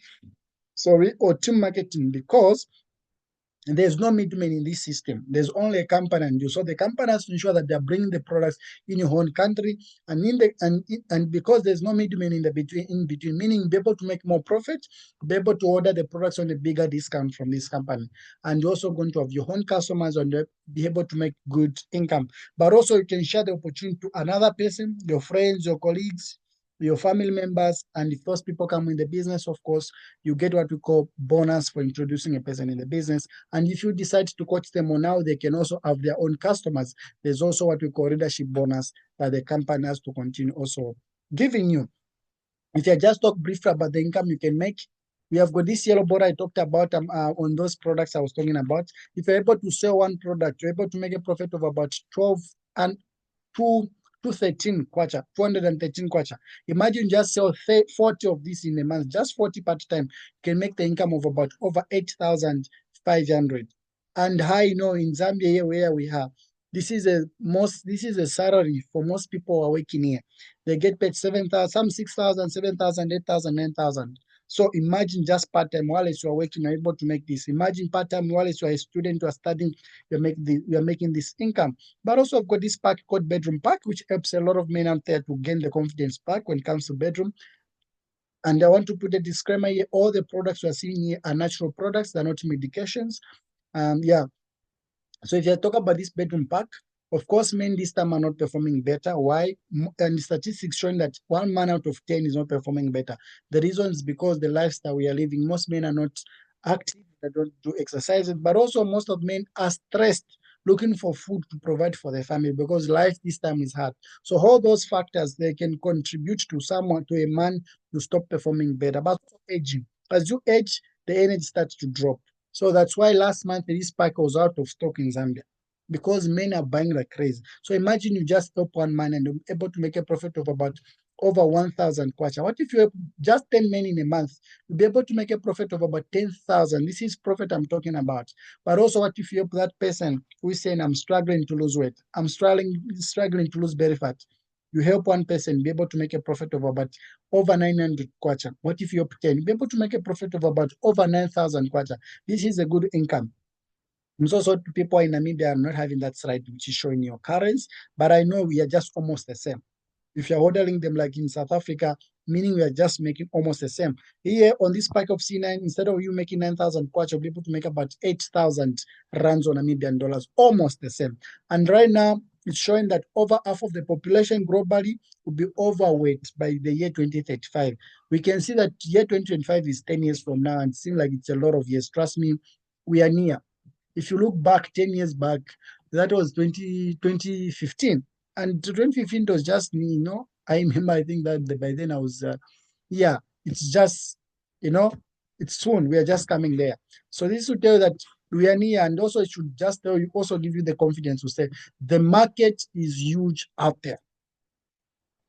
or team marketing, because there's no middleman in this system. There's only a company and you. So the company has to ensure that they're bringing the products in your own country, and and because there's no middleman in between, meaning be able to make more profit, be able to order the products on a bigger discount from this company, and you're also going to have your own customers and be able to make good income. But also you can share the opportunity to another person, your friends, your colleagues, your family members, and if those people come in the business, of course, you get what we call bonus for introducing a person in the business. And if you decide to coach them on how they can also have their own customers, there's also what we call readership bonus that the company has to continue also giving you. If I just talk briefly about the income you can make, we have got this yellow border I talked about on those products I was talking about. If you're able to sell one product, you're able to make a profit of about 12 and 213 kwacha, 213 kwacha. Imagine just sell 40 of these in a month, just 40 part time, you can make the income of about over 8,500. And I know in Zambia here where we have, this is a salary for most people who are working here. They get paid 7,000, some 6,000, 7,000, 8,000, 9,000. So imagine just part-time while you are working, you're able to make this. Imagine part-time while you are a student, you are studying, you're making this income. But also I've got this pack called Bedroom Pack, which helps a lot of men out there to gain the confidence pack when it comes to bedroom. And I want to put a disclaimer here, all the products we are seeing here are natural products, they're not medications. Yeah. So if you talk about this bedroom pack, of course, men this time are not performing better. Why? And statistics showing that 1 man out of 10 is not performing better. The reason is because the lifestyle we are living, most men are not active, they don't do exercises, but also most of men are stressed, looking for food to provide for their family, because life this time is hard. So all those factors, they can contribute to a man to stop performing better. But also aging. As you age, the energy starts to drop. So that's why last month this pack was out of stock in Zambia, because men are buying like crazy. So imagine you just help one man and you're able to make a profit of about over 1,000 kwacha. What if you have just 10 men in a month? You'll be able to make a profit of about 10,000. This is profit I'm talking about. But also, what if you help that person who is saying, I'm struggling to lose weight, I'm struggling to lose belly fat? You help one person be able to make a profit of about over 900 kwacha. What if you help 10? You'll be able to make a profit of about over 9,000 kwacha. This is a good income. Also, people in Namibia are not having that slide which is showing your currency, but I know we are just almost the same. If you're ordering them like in South Africa, meaning we are just making almost the same. Here on this pack of C9, instead of you making 9,000 kwacha, you'll be able to make about 8,000 rands on Namibian dollars, almost the same. And right now, it's showing that over half of the population globally will be overweight by the year 2035. We can see that year 2025 is 10 years from now, and it seems like it's a lot of years. Trust me, we are near. If you look back 10 years back, that was 2015. And 2015 was just me, I remember, I think that by then I was, it's just, it's soon. We are just coming there. So this will tell you that we are near, and also it should just tell you, also give you the confidence to say the market is huge out there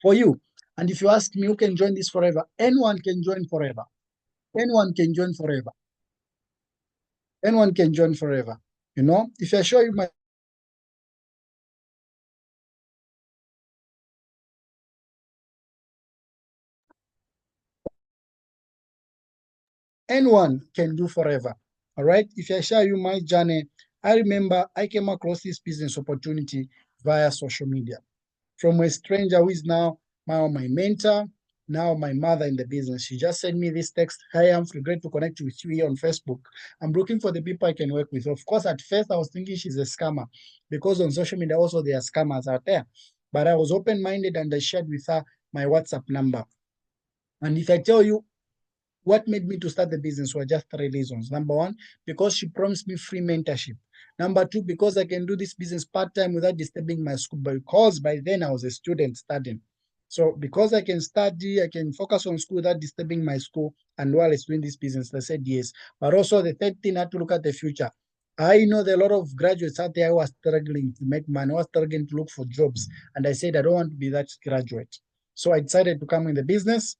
for you. And if you ask me who can join this forever, anyone can join forever. Anyone can join forever. Anyone can join forever. If I show you my anyone can do forever. All right. If I share you my journey, I remember I came across this business opportunity via social media from a stranger who is now my mentor, now my mother in the business. She just sent me this text. Hi, I'm great to connect with you here on Facebook. I'm looking for the people I can work with. Of course, at first I was thinking she's a scammer because on social media also there are scammers out there. But I was open-minded and I shared with her my WhatsApp number. And if I tell you, what made me to start the business were just three reasons. Number one, because she promised me free mentorship. Number two, because I can do this business part-time without disturbing my school, because by then I was a student studying. So because I can study, I can focus on school without disturbing my school, and while it's doing this business, they said yes. But also the third thing, I had to look at the future. I know there are a lot of graduates out there who are struggling to make money, who are struggling to look for jobs. And I said, I don't want to be that graduate. So I decided to come in the business.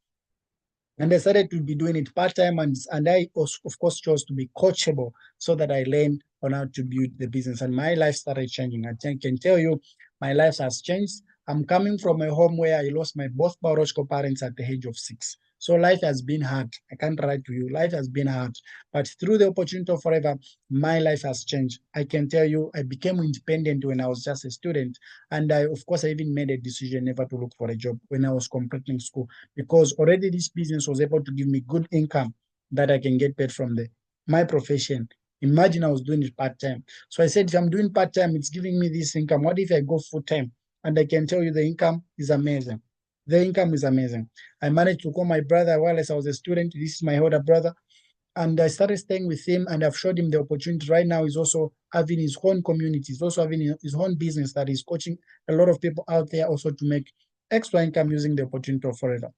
And I started to be doing it part-time, and I, of course, chose to be coachable so that I learned on how to build the business. And my life started changing. I can tell you, my life has changed. I'm coming from a home where I lost my both biological parents at the age of 6. So life has been hard. I can't write to you. Life has been hard. But through the opportunity of Forever, my life has changed. I can tell you, I became independent when I was just a student. And of course, I even made a decision never to look for a job when I was completing school, because already this business was able to give me good income that I can get paid from my profession. Imagine I was doing it part-time. So I said, if I'm doing part-time, it's giving me this income. What if I go full-time? And I can tell you the income is amazing. The income is amazing. I managed to call my brother while I was a student. This is my older brother. And I started staying with him, and I've showed him the opportunity. Right now, he's also having his own community. He's also having his own business that is coaching a lot of people out there also to make extra income using the opportunity of Forever.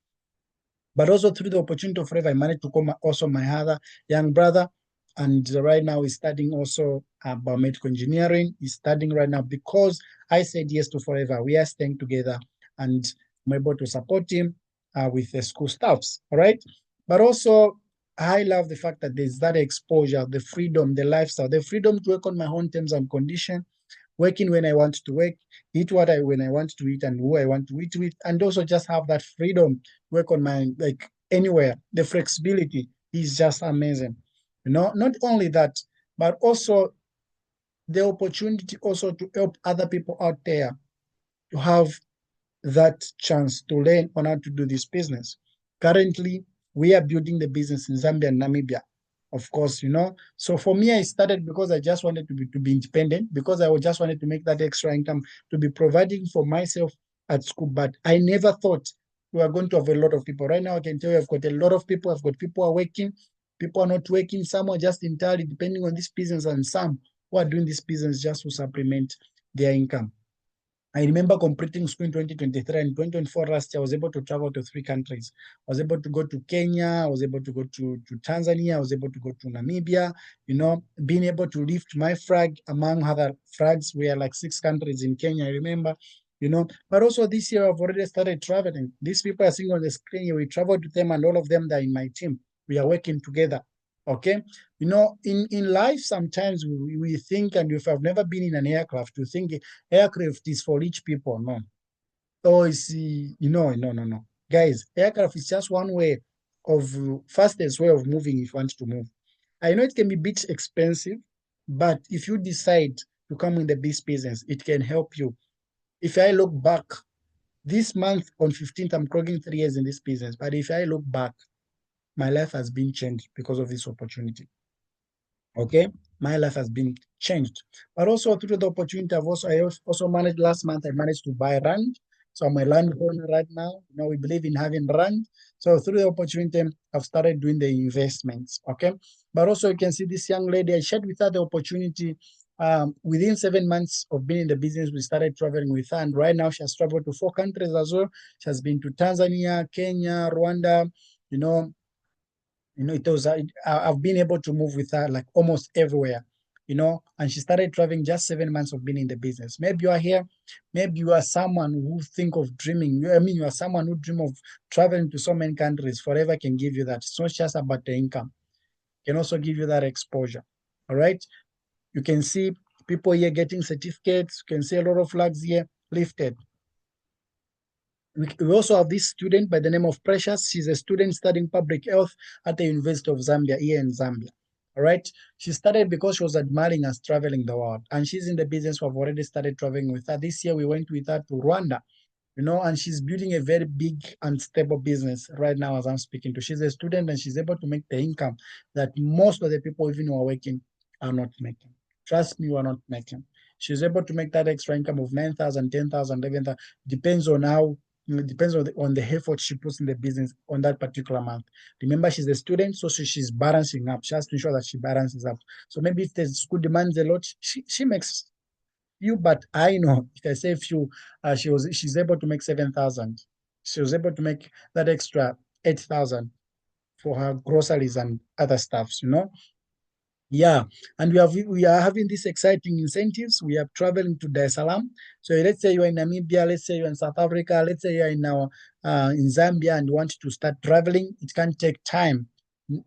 But also through the opportunity of Forever, I managed to call also my other young brother. And right now he's studying also biomedical engineering. He's studying right now because I said yes to Forever. We are staying together, and I'm able to support him with the school staffs, all right? But also, I love the fact that there's that exposure, the freedom, the lifestyle, the freedom to work on my own terms and conditions, working when I want to work, eat when I want to eat and who I want to eat with, and also just have that freedom, work on my, like anywhere. The flexibility is just amazing. Not only that, but also the opportunity also to help other people out there to have that chance to learn on how to do this business. Currently, we are building the business in Zambia and Namibia, of course, So for me, I started because I just wanted to be independent, because I just wanted to make that extra income to be providing for myself at school. But I never thought we are going to have a lot of people. Right now, I can tell you I've got a lot of people. I've got people who are working, people are not working, some are just entirely depending on this business, and some who are doing this business just to supplement their income. I remember completing school in 2023 and 2024 last year. I was able to travel to 3 countries. I was able to go to Kenya. I was able to go to Tanzania. I was able to go to Namibia. Being able to lift my flag among other flags. We are like 6 countries in Kenya, I remember. you know. But also this year, I've already started traveling. These people are seeing on the screen here. We traveled with them, and all of them that are in my team. We are working together. Okay. You know, in life, sometimes we think, and if I've never been in an aircraft, to think aircraft is for rich people. No. Oh, no. Guys, aircraft is just one way of fastest way of moving if you want to move. I know it can be a bit expensive, but if you decide to come in the business, it can help you. If I look back, this month on 15th, I'm clocking 3 years in this business. But if I look back, my life has been changed because of this opportunity. Okay, my life has been changed. But also through the opportunity, I also managed last month. I managed to buy land, so I'm a landowner right now. You know, we believe in having land. So through the opportunity, I've started doing the investments. Okay, but also you can see this young lady. I shared with her the opportunity. Within 7 months of being in the business, we started traveling with her, and right now she has traveled to 4 countries as well. She has been to Tanzania, Kenya, Rwanda. You know, it was I've been able to move with her like almost everywhere, and she started traveling just 7 months of being in the business. Maybe you are here, maybe you are someone who think of dreaming. I mean, you are someone who dream of traveling to so many countries. Forever can give you that. It's not just about the income. It can also give you that exposure. All right. You can see people here getting certificates. You can see a lot of flags here lifted. We also have this student by the name of Precious. She's a student studying public health at the University of Zambia, here in Zambia. All right. She started because she was admiring us traveling the world. And she's in the business. We've already started traveling with her. This year we went with her to Rwanda, and she's building a very big and stable business right now as I'm speaking to. She's a student and she's able to make the income that most of the people, even who are working, are not making. Trust me, we are not making. She's able to make that extra income of 9,000, 10,000, 11,000. Depends on how it depends on the effort she puts in the business on that particular month. Remember, she's a student, so she's balancing up. She has to ensure that she balances up. So maybe if the school demands a lot, she makes few, but I know if I say few, she's able to make 7,000. She was able to make that extra 8,000 for her groceries and other stuffs. Yeah, and we are having these exciting incentives. We are traveling to Dar es Salaam. So let's say you're in Namibia, let's say you're in South Africa, let's say you're in Zambia and you want to start traveling. It can take time.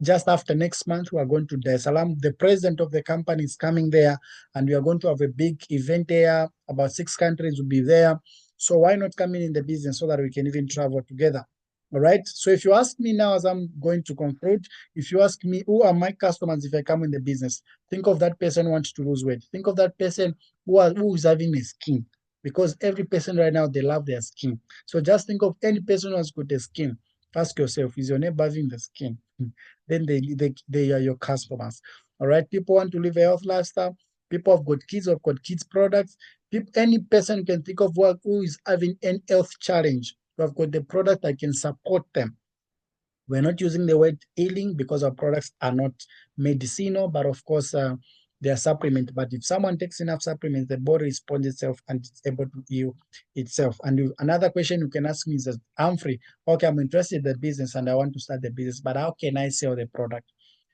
Just after next month, we are going to Dar es Salaam. The president of the company is coming there, and we are going to have a big event there. About 6 countries will be there. So why not come in the business so that we can even travel together? All right. So if you ask me now, as I'm going to conclude, if you ask me, who are my customers if I come in the business? Think of that person who wants to lose weight. Think of that person who is having a skin. Because every person right now, they love their skin. So just think of any person who has got a skin. Ask yourself, is your neighbor having the skin? Then they are your customers. All right. People want to live a healthy lifestyle. People have got kids products. Any person can think of who is having an health challenge. We have got the product that can support them. We're not using the word healing because our products are not medicinal, but of course, they are supplement. But if someone takes enough supplements, the body responds itself and it's able to heal itself. And another question you can ask me is, Humphrey, okay, I'm interested in the business and I want to start the business, but how can I sell the product?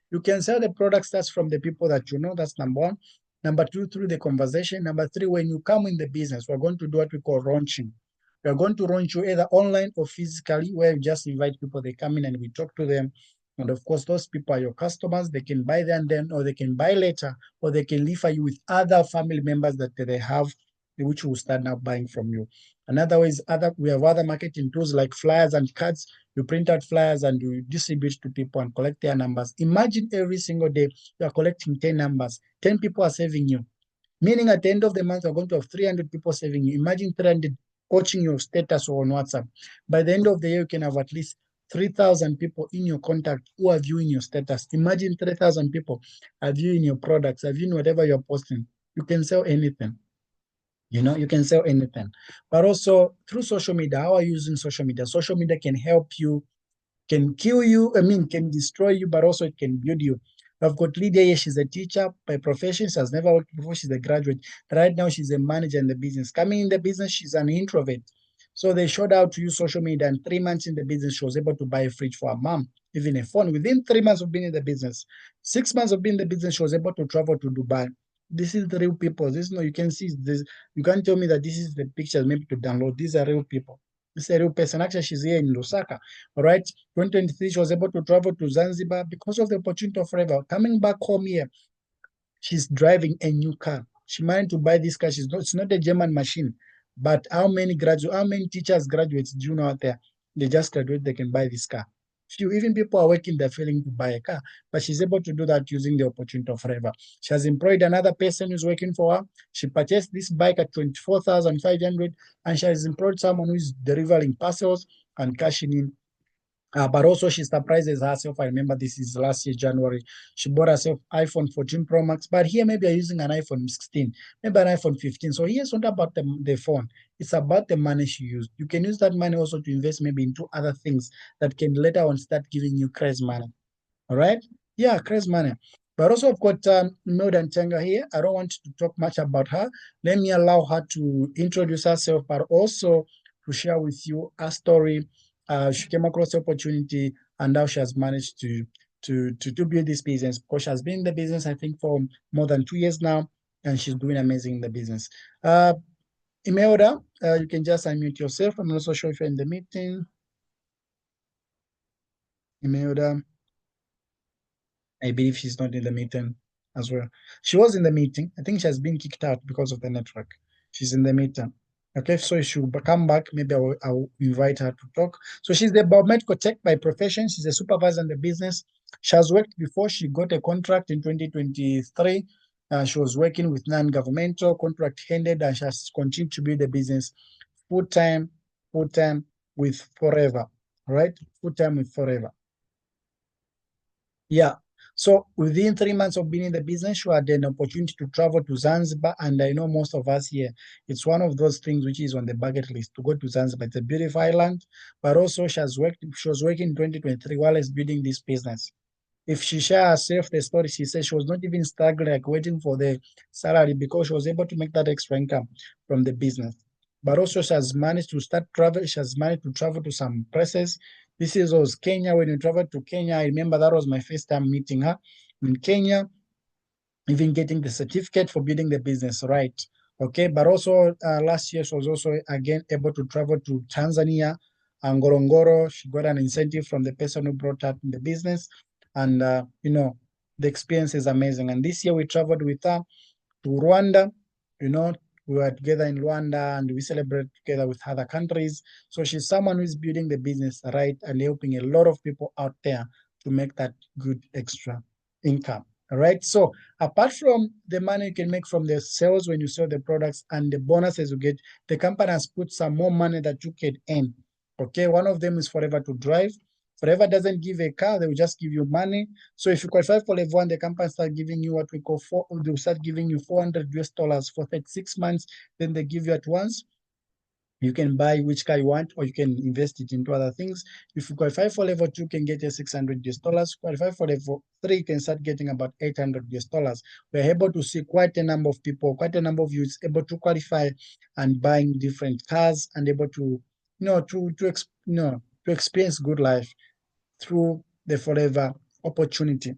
You can sell the products that's from the people that you know. That's number one. Number two, through the conversation. Number three, when you come in the business, we're going to do what we call launching. We're going to launch you either online or physically, where we just invite people, they come in and we talk to them. And of course, those people are your customers. They can buy then, or they can buy later, or they can leave you with other family members that they have, which will start now buying from you. Another way is we have other marketing tools like flyers and cards. You print out flyers and you distribute to people and collect their numbers. Imagine every single day you are collecting 10 numbers. 10 people are saving you. Meaning at the end of the month, you're going to have 300 people saving you. Imagine 300 watching your status or on WhatsApp. By the end of the year, you can have at least 3,000 people in your contact who are viewing your status. Imagine 3,000 people are viewing your products, are viewing whatever you're posting. You can sell anything. You can sell anything. But also through social media, how are you using social media? Social media can help you, can kill you, can destroy you, but also it can build you. I've got Lydia here. She's a teacher by profession. She has never worked before. She's a graduate. Right now, she's a manager in the business. Coming in the business, she's an introvert. So they showed her how to use social media. And 3 months in the business, she was able to buy a fridge for her mom, even a phone. Within 3 months of being in the business, 6 months of being in the business, she was able to travel to Dubai. This is the real people. This no, you can see this. You can't tell me that this is the pictures maybe to download. These are real people. This is a real person. Actually, she's here in Lusaka. All right. 2023, she was able to travel to Zanzibar because of the opportunity of Forever. Coming back home here, she's driving a new car. She managed to buy this car. It's not a German machine. But how many teachers, graduates do you know out there? They just graduate, they can buy this car. Few, even people are working, they're failing to buy a car, but she's able to do that using the opportunity of Forever. She has employed another person who's working for her. She purchased this bike at 24,500, and she has employed someone who is delivering parcels and cashing in. But also she surprises herself. I remember this is last year, January. She bought herself iPhone 14 Pro Max, but here maybe I'm using an iPhone 16, maybe an iPhone 15. So here's not about the phone. It's about the money she used. You can use that money also to invest maybe into other things that can later on start giving you crazy money. All right? Yeah, crazy money. But also I've got Imelda Ntenga here. I don't want to talk much about her. Let me allow her to introduce herself, but also to share with you a story. She came across the opportunity and how she has managed to build this business, because she has been in the business, I think, for more than 2 years now, and she's doing amazing in the business. Imelda, you can just unmute yourself. I'm also sure if you're in the meeting. Imelda. I believe she's not in the meeting as well. She was in the meeting. I think she has been kicked out because of the network. She's in the meeting. Okay, so she will come back. Maybe I'll invite her to talk. So she's the biomedical tech by profession. She's a supervisor in the business. She has worked before. She got a contract in 2023. She was working with non-governmental, contract ended, and she has continued to build the business full-time with Forever, right? Full-time with Forever. Yeah. So within 3 months of being in the business, you had an opportunity to travel to Zanzibar. And I know most of us here, it's one of those things which is on the bucket list to go to Zanzibar. It's a beautiful island, but also she was working in 2023 while she's building this business. If she shares herself the story, she says she was not even struggling, like waiting for the salary, because she was able to make that extra income from the business. But also she has managed to start travel. She has managed to travel to some places. This was Kenya. When you traveled to Kenya, I remember that was my first time meeting her in Kenya, even getting the certificate for building the business, right? Okay, but also last year she was also again able to travel to Tanzania and Ngorongoro. She got an incentive from the person who brought her in the business, and the experience is amazing. And this year we traveled with her to Rwanda. We were together in Rwanda and we celebrate together with other countries. So she's someone who's building the business right and helping a lot of people out there to make that good extra income. All right. So apart from the money you can make from the sales when you sell the products and the bonuses you get, the company has put some more money that you can earn. Okay. One of them is Forever to Drive. Forever doesn't give a car, they will just give you money. So if you qualify for level 1, the company start giving you what we call they'll start giving you $400 for 36 months. Then they give you at once. You can buy which car you want, or you can invest it into other things. If you qualify for level 2, you can get a $600. Qualify for level 3, you can start getting about $800. We're able to see quite a number of people, quite a number of youths able to qualify and buying different cars and able to, to experience good life through the Forever opportunity,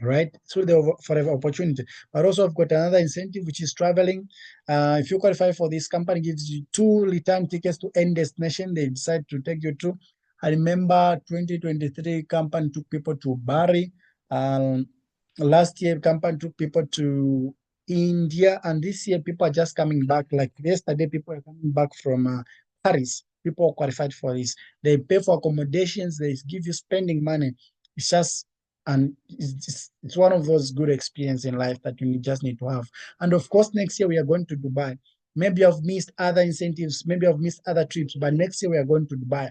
right? Through the Forever opportunity. But also I've got another incentive, which is traveling. If you qualify for this, company gives you 2 return tickets to any destination they decide to take you to. I remember 2023 company took people to Bari. Last year company took people to India, and this year people are just coming back. Like yesterday, people are coming back from Paris. People qualified for this. They pay for accommodations. They give you spending money. It's just and it's one of those good experiences in life that you just need to have. And of course, next year we are going to Dubai. Maybe I've missed other incentives. Maybe I've missed other trips, but next year we are going to Dubai.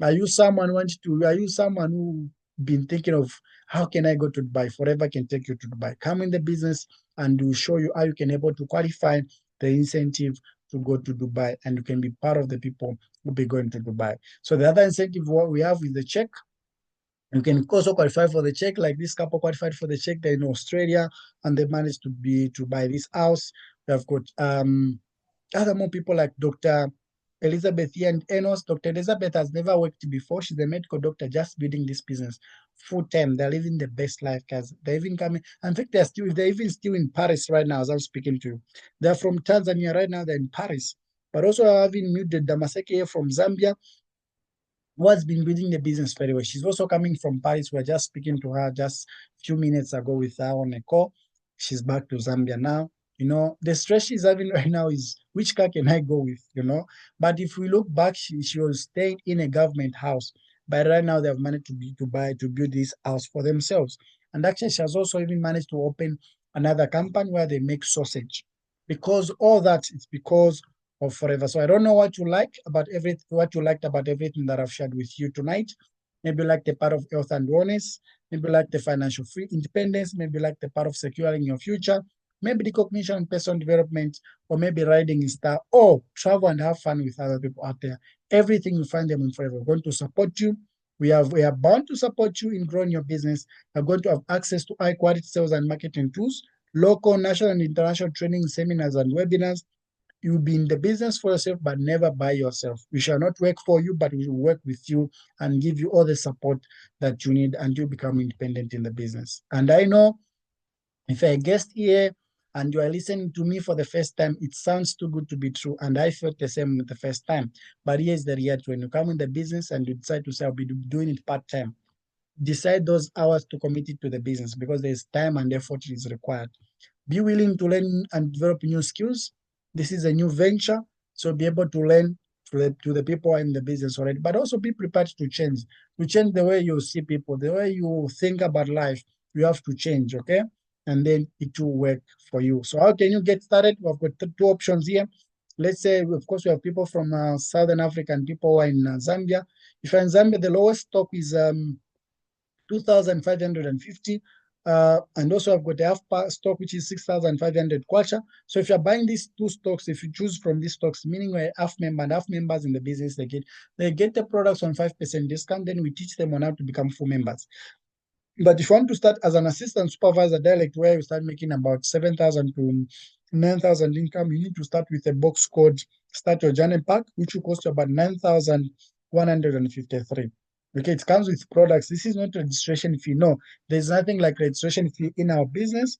Are you someone who been thinking of how can I go to Dubai? Forever can take you to Dubai. Come in the business and we'll show you how you can able to qualify the incentive to go to Dubai, and you can be part of the people who will be going to Dubai. So the other incentive what we have is the check. You can also qualify for the check, like this couple qualified for the check. They're in Australia and they managed to buy this house. We have got other more people like Dr. Elizabeth here and Enos. Dr. Elizabeth has never worked before. She's a medical doctor just building this business full time. They're living the best life, guys. They're even coming. In fact, they're even still in Paris right now as I'm speaking to you. They're from Tanzania right now. They're in Paris. But also having muted Damaseke here from Zambia, who has been building the business very well. She's also coming from Paris. We're just speaking to her just a few minutes ago with her on a call. She's back to Zambia now. You know, the stress she's having right now is which car can I go with, you know? But if we look back, she was staying in a government house. But right now they have managed to build this house for themselves. And actually, she has also even managed to open another company where they make sausage. Because all that is because of Forever. So I don't know what you liked about everything that I've shared with you tonight. Maybe you like the part of health and wellness, maybe you like the financial free independence, maybe you like the part of securing your future, maybe the cognition and personal development, or maybe riding in style, or travel and have fun with other people out there. Everything you find them in Forever. We're going to support you. We are bound to support you in growing your business. You're going to have access to high quality sales and marketing tools, local, national, and international training, seminars, and webinars. You'll be in the business for yourself, but never by yourself. We shall not work for you, but we will work with you and give you all the support that you need until you become independent in the business. And I know if you're a guest here and you are listening to me for the first time, it sounds too good to be true. And I felt the same the first time. But here's the reality. When you come in the business and you decide to say, I'll be doing it part-time, decide those hours to commit it to the business because there's time and effort is required. Be willing to learn and develop new skills. This is a new venture, so be able to learn to the people in the business already, but also be prepared to change the way you see people, the way you think about life. You have to change, okay? And then it will work for you. So how can you get started? We've got two options here. Let's say, of course, we have people from Southern Africa and people who are in Zambia. If you're in Zambia, the lowest stock is 2,550. And also I've got the half stock, which is 6,500 kwacha. So if you're buying these two stocks, if you choose from these stocks, meaning we're half member and half members in the business, they get the products on 5% discount. Then we teach them on how to become full members. But if you want to start as an assistant supervisor direct, where you start making about 7,000 to 9,000 income, you need to start with a box called Start Your Journey Pack, which will cost you about 9,153. Okay, it comes with products. This is not registration fee. No, there's nothing like registration fee in our business.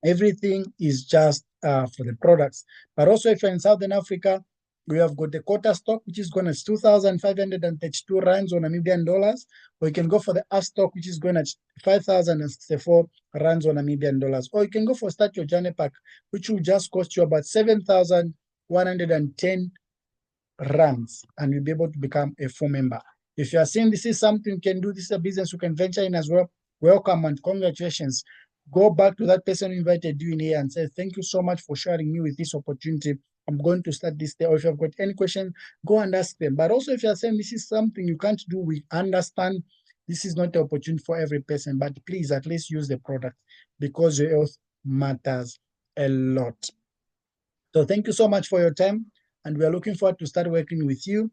Everything is just for the products. But also, if you're in Southern Africa, we have got the quota stock, which is going at 2,532 rands or Namibian dollars. Or you can go for the half stock, which is going at 5,064 rands or Namibian dollars. Or you can go for Start Your Journey Pack, which will just cost you about 7,110 rands, and you'll be able to become a full member. If you are saying this is something you can do, this is a business you can venture in as well, welcome and congratulations. Go back to that person who invited you in here and say, thank you so much for sharing me with this opportunity. I'm going to start this day. Or if you've got any question, go and ask them. But also if you're saying this is something you can't do, we understand this is not the opportunity for every person, but please at least use the product because your health matters a lot. So thank you so much for your time. And we are looking forward to start working with you.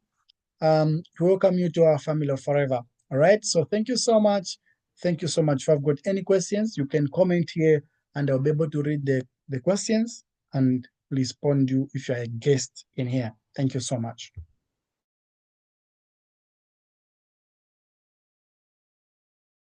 To welcome you to our family of Forever. All right. So thank you so much. Thank you so much. If I've got any questions, you can comment here and I'll be able to read the questions and respond you if you're a guest in here. Thank you so much.